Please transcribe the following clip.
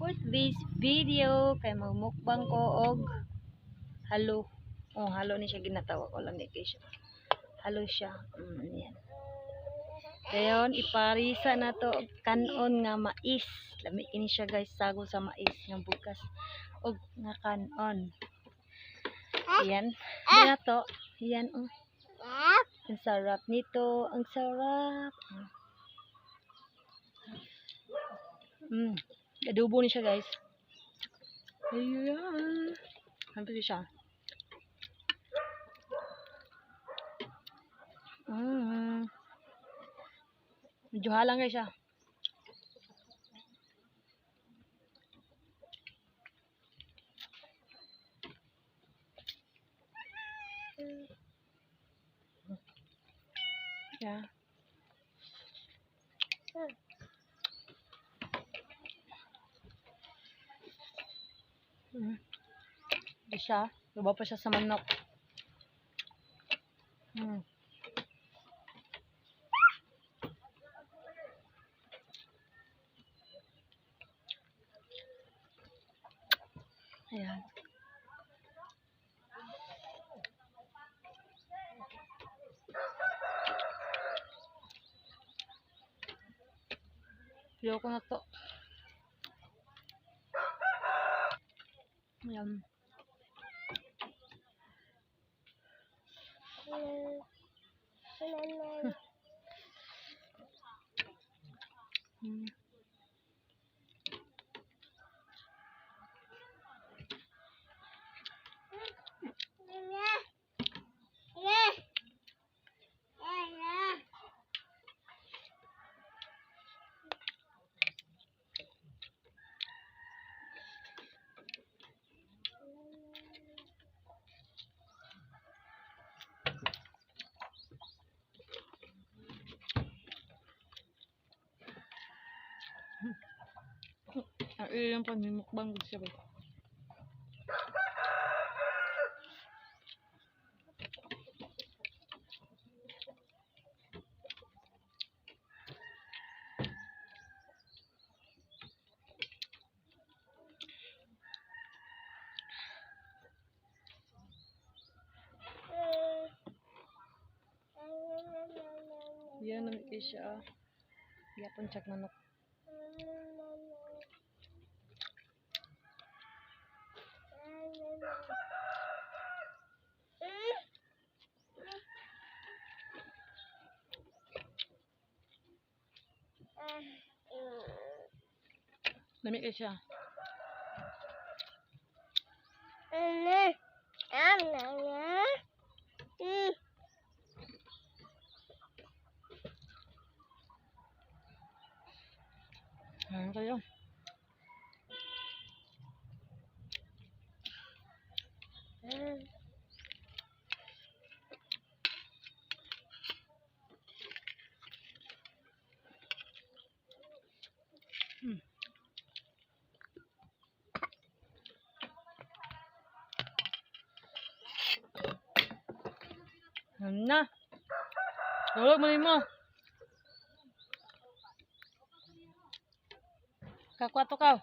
for this video kay magmukbang ko og halo. Oh, halo ni siya ginatawag ko lang ni siya. Halo siya. Yan. Dayon iparisa na to og kanon nga mais. Lami kini siya guys, sago sa mais nga bugas og nga kanon. Yan. Dina to. Yan oh. Ang sarap nito, ang sarap. Adobo ni siya guys. Ayan. Hampir siya. Medyo halang guys siya. Yeah. Di siya. Luba pa siya sa manok. Ayan. Ayaw ko na to. Ayan. Ang ilang panimukbang siya ba? Yan ang siya. Yapon chak manok. Dami kayo siya. Ayan kayo. Na. Tulog mo mo. Kakwato ka.